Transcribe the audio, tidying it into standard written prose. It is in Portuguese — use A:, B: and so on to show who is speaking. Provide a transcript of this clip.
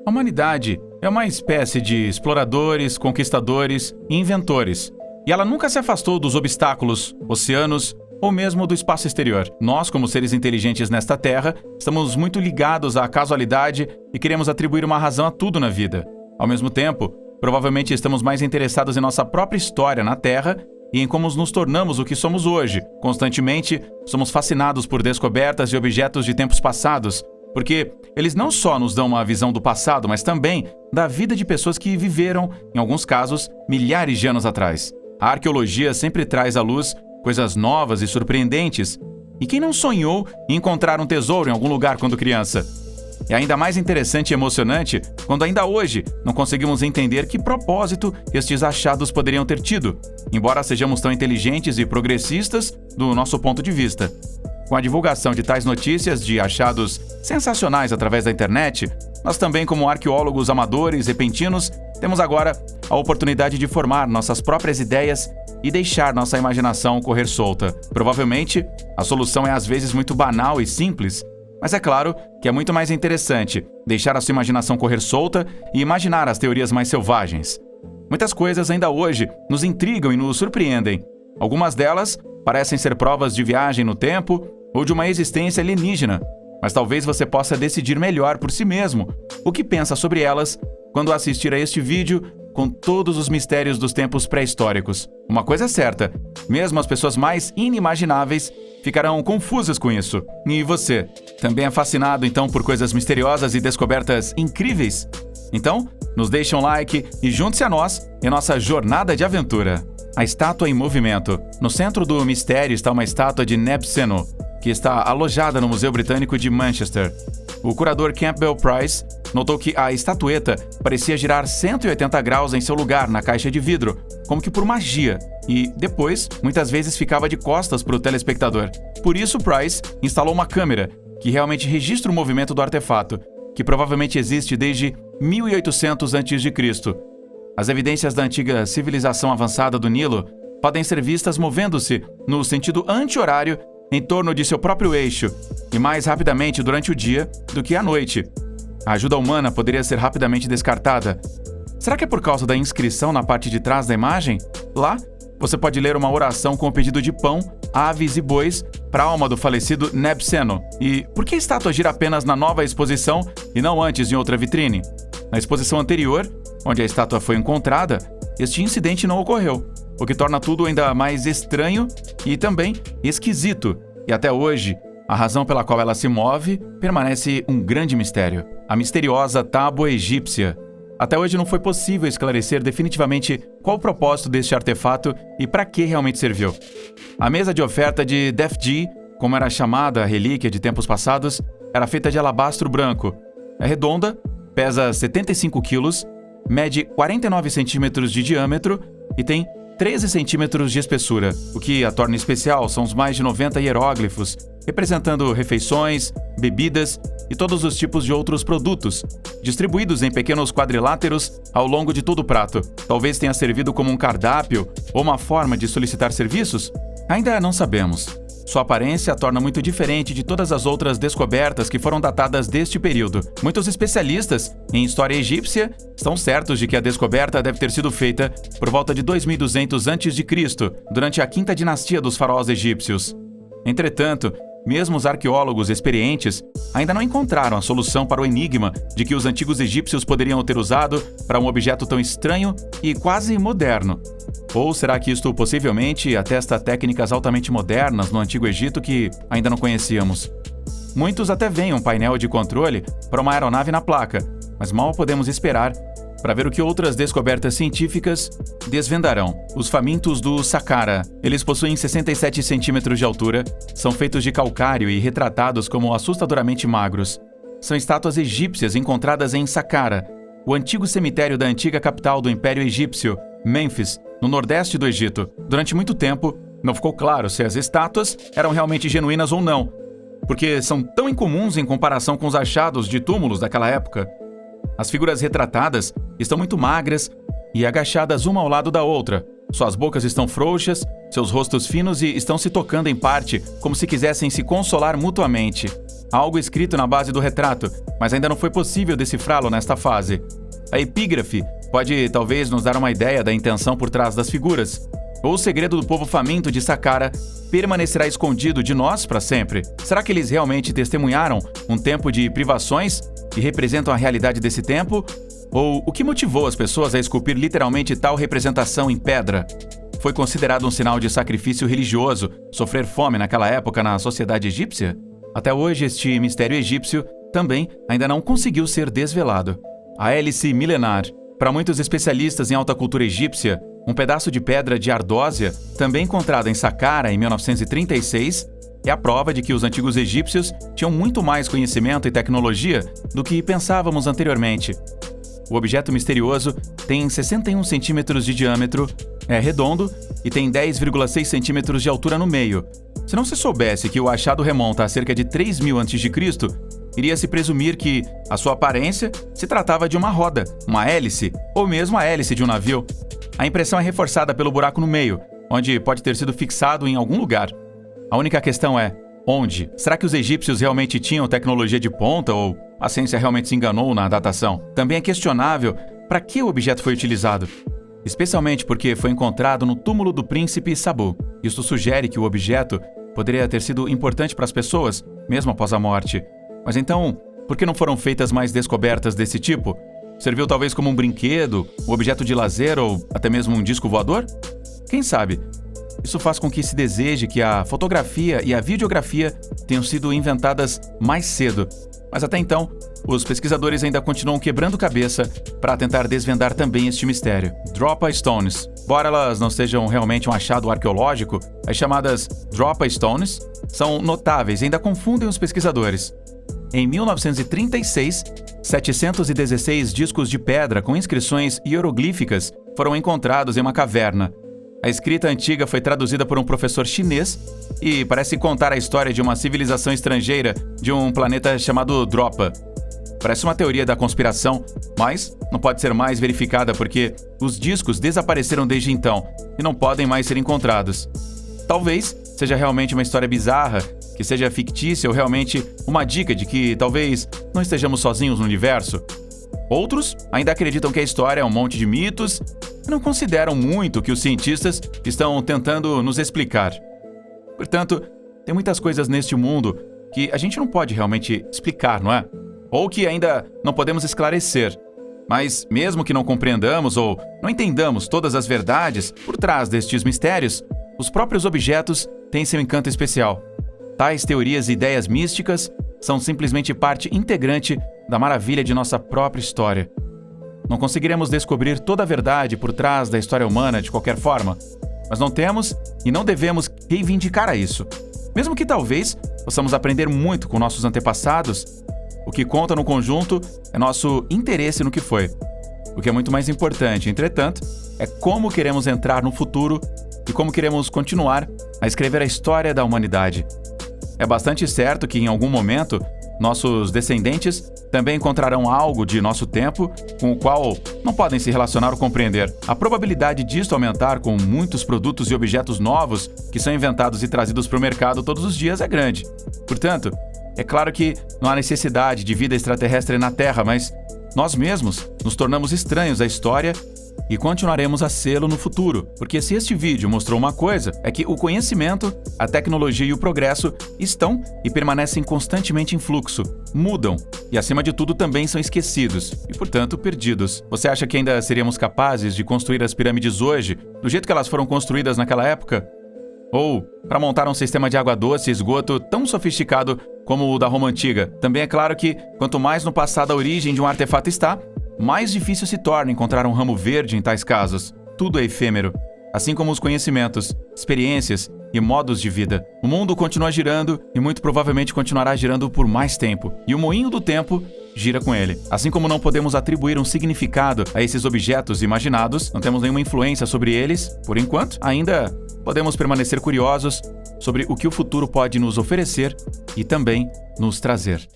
A: A humanidade é uma espécie de exploradores, conquistadores e inventores. E ela nunca se afastou dos obstáculos, oceanos ou mesmo do espaço exterior. Nós, como seres inteligentes nesta Terra, estamos muito ligados à casualidade e queremos atribuir uma razão a tudo na vida. Ao mesmo tempo, provavelmente estamos mais interessados em nossa própria história na Terra e em como nos tornamos o que somos hoje. Constantemente, somos fascinados por descobertas e objetos de tempos passados, porque eles não só nos dão uma visão do passado, mas também da vida de pessoas que viveram, em alguns casos, milhares de anos atrás. A arqueologia sempre traz à luz coisas novas e surpreendentes. E quem não sonhou em encontrar um tesouro em algum lugar quando criança? É ainda mais interessante e emocionante quando ainda hoje não conseguimos entender que propósito estes achados poderiam ter tido, embora sejamos tão inteligentes e progressistas do nosso ponto de vista. Com a divulgação de tais notícias de achados sensacionais através da internet, nós também, como arqueólogos amadores repentinos, temos agora a oportunidade de formar nossas próprias ideias e deixar nossa imaginação correr solta. Provavelmente, a solução é às vezes muito banal e simples, mas é claro que é muito mais interessante deixar a sua imaginação correr solta e imaginar as teorias mais selvagens. Muitas coisas ainda hoje nos intrigam e nos surpreendem. Algumas delas parecem ser provas de viagem no tempo ou de uma existência alienígena, mas talvez você possa decidir melhor por si mesmo o que pensa sobre elas quando assistir a este vídeo com todos os mistérios dos tempos pré-históricos. Uma coisa é certa, mesmo as pessoas mais inimagináveis ficarão confusas com isso. E você, também é fascinado então por coisas misteriosas e descobertas incríveis? Então, nos deixe um like e junte-se a nós em nossa jornada de aventura. A estátua em movimento. No centro do mistério está uma estátua de Nebseno, que está alojada no Museu Britânico de Manchester. O curador Campbell Price notou que a estatueta parecia girar 180 graus em seu lugar na caixa de vidro, como que por magia, e depois, muitas vezes ficava de costas para o telespectador. Por isso, Price instalou uma câmera que realmente registra o movimento do artefato, que provavelmente existe desde 1800 a.C. As evidências da antiga civilização avançada do Nilo podem ser vistas movendo-se no sentido anti-horário em torno de seu próprio eixo e mais rapidamente durante o dia do que à noite. A ajuda humana poderia ser rapidamente descartada. Será que é por causa da inscrição na parte de trás da imagem? Lá, você pode ler uma oração com o pedido de pão, aves e bois para a alma do falecido Nebseno. E por que a estátua gira apenas na nova exposição e não antes em outra vitrine? Na exposição anterior, onde a estátua foi encontrada, este incidente não ocorreu, o que torna tudo ainda mais estranho e também esquisito. E até hoje, a razão pela qual ela se move permanece um grande mistério. A misteriosa tábua egípcia. Até hoje não foi possível esclarecer definitivamente qual o propósito deste artefato e para que realmente serviu. A mesa de oferta de Def-G, como era chamada a relíquia de tempos passados, era feita de alabastro branco. É redonda, pesa 75 quilos, mede 49 centímetros de diâmetro e tem 13 centímetros de espessura. O que a torna especial são os mais de 90 hieróglifos, representando refeições, bebidas e todos os tipos de outros produtos, distribuídos em pequenos quadriláteros ao longo de todo o prato. Talvez tenha servido como um cardápio ou uma forma de solicitar serviços? Ainda não sabemos. Sua aparência a torna muito diferente de todas as outras descobertas que foram datadas deste período. Muitos especialistas em história egípcia estão certos de que a descoberta deve ter sido feita por volta de 2200 a.C., durante a quinta dinastia dos faraós egípcios. Entretanto, mesmo os arqueólogos experientes ainda não encontraram a solução para o enigma de que os antigos egípcios poderiam ter usado para um objeto tão estranho e quase moderno. Ou será que isto possivelmente atesta técnicas altamente modernas no Antigo Egito que ainda não conhecíamos? Muitos até veem um painel de controle para uma aeronave na placa, mas mal podemos esperar para ver o que outras descobertas científicas desvendarão. Os famintos do Saqqara. Eles possuem 67 centímetros de altura, são feitos de calcário e retratados como assustadoramente magros. São estátuas egípcias encontradas em Saqqara, o antigo cemitério da antiga capital do Império Egípcio, Mênfis, no nordeste do Egito. Durante muito tempo, não ficou claro se as estátuas eram realmente genuínas ou não, porque são tão incomuns em comparação com os achados de túmulos daquela época. As figuras retratadas estão muito magras e agachadas uma ao lado da outra. Suas bocas estão frouxas, seus rostos finos e estão se tocando em parte, como se quisessem se consolar mutuamente. algo escrito na base do retrato, mas ainda não foi possível decifrá-lo nesta fase. A epígrafe pode talvez nos dar uma ideia da intenção por trás das figuras. Ou o segredo do povo faminto de Saqqara permanecerá escondido de nós para sempre? Será que eles realmente testemunharam um tempo de privações que representam a realidade desse tempo? Ou o que motivou as pessoas a esculpir literalmente tal representação em pedra? Foi considerado um sinal de sacrifício religioso sofrer fome naquela época na sociedade egípcia? Até hoje, este mistério egípcio também ainda não conseguiu ser desvelado. A hélice milenar. Para muitos especialistas em alta cultura egípcia, um pedaço de pedra de ardósia, também encontrado em Saqqara em 1936, é a prova de que os antigos egípcios tinham muito mais conhecimento e tecnologia do que pensávamos anteriormente. O objeto misterioso tem 61 centímetros de diâmetro, é redondo e tem 10,6 centímetros de altura no meio. Se não se soubesse que o achado remonta a cerca de 3.000 a.C., iria se presumir que a sua aparência se tratava de uma roda, uma hélice ou mesmo a hélice de um navio. A impressão é reforçada pelo buraco no meio, onde pode ter sido fixado em algum lugar. A única questão é, onde? Será que os egípcios realmente tinham tecnologia de ponta ou a ciência realmente se enganou na datação? Também é questionável para que o objeto foi utilizado, especialmente porque foi encontrado no túmulo do príncipe Sabu. Isto sugere que o objeto poderia ter sido importante para as pessoas, mesmo após a morte. Mas então, por que não foram feitas mais descobertas desse tipo? Serviu talvez como um brinquedo, um objeto de lazer ou até mesmo um disco voador? Quem sabe? Isso faz com que se deseje que a fotografia e a videografia tenham sido inventadas mais cedo. Mas até então, os pesquisadores ainda continuam quebrando cabeça para tentar desvendar também este mistério. Dropa Stones. Embora elas não sejam realmente um achado arqueológico, as chamadas Dropa Stones são notáveis e ainda confundem os pesquisadores. Em 1936, 716 discos de pedra com inscrições hieroglíficas foram encontrados em uma caverna. A escrita antiga foi traduzida por um professor chinês e parece contar a história de uma civilização estrangeira de um planeta chamado Dropa. Parece uma teoria da conspiração, mas não pode ser mais verificada porque os discos desapareceram desde então e não podem mais ser encontrados. Talvez seja realmente uma história bizarra, que seja fictícia ou realmente uma dica de que talvez não estejamos sozinhos no universo. Outros ainda acreditam que a história é um monte de mitos e não consideram muito o que os cientistas estão tentando nos explicar. Portanto, tem muitas coisas neste mundo que a gente não pode realmente explicar, não é? Ou que ainda não podemos esclarecer. Mas mesmo que não compreendamos ou não entendamos todas as verdades por trás destes mistérios, os próprios objetos têm seu encanto especial. Tais teorias e ideias místicas são simplesmente parte integrante da maravilha de nossa própria história. Não conseguiremos descobrir toda a verdade por trás da história humana de qualquer forma, mas não temos e não devemos reivindicar a isso. Mesmo que talvez possamos aprender muito com nossos antepassados, o que conta no conjunto é nosso interesse no que foi. O que é muito mais importante, entretanto, é como queremos entrar no futuro e como queremos continuar a escrever a história da humanidade. É bastante certo que, em algum momento, nossos descendentes também encontrarão algo de nosso tempo com o qual não podem se relacionar ou compreender. A probabilidade disto aumentar com muitos produtos e objetos novos que são inventados e trazidos para o mercado todos os dias é grande. Portanto, é claro que não há necessidade de vida extraterrestre na Terra, mas nós mesmos nos tornamos estranhos à história e continuaremos a sê-lo no futuro, porque se este vídeo mostrou uma coisa, é que o conhecimento, a tecnologia e o progresso estão e permanecem constantemente em fluxo, mudam e, acima de tudo, também são esquecidos e, portanto, perdidos. Você acha que ainda seríamos capazes de construir as pirâmides hoje, do jeito que elas foram construídas naquela época? Ou para montar um sistema de água doce e esgoto tão sofisticado como o da Roma Antiga? Também é claro que, quanto mais no passado a origem de um artefato está, mais difícil se torna encontrar um ramo verde em tais casos. Tudo é efêmero, assim como os conhecimentos, experiências e modos de vida. O mundo continua girando e muito provavelmente continuará girando por mais tempo, e o moinho do tempo gira com ele. Assim como não podemos atribuir um significado a esses objetos imaginados, não temos nenhuma influência sobre eles, por enquanto, ainda podemos permanecer curiosos sobre o que o futuro pode nos oferecer e também nos trazer.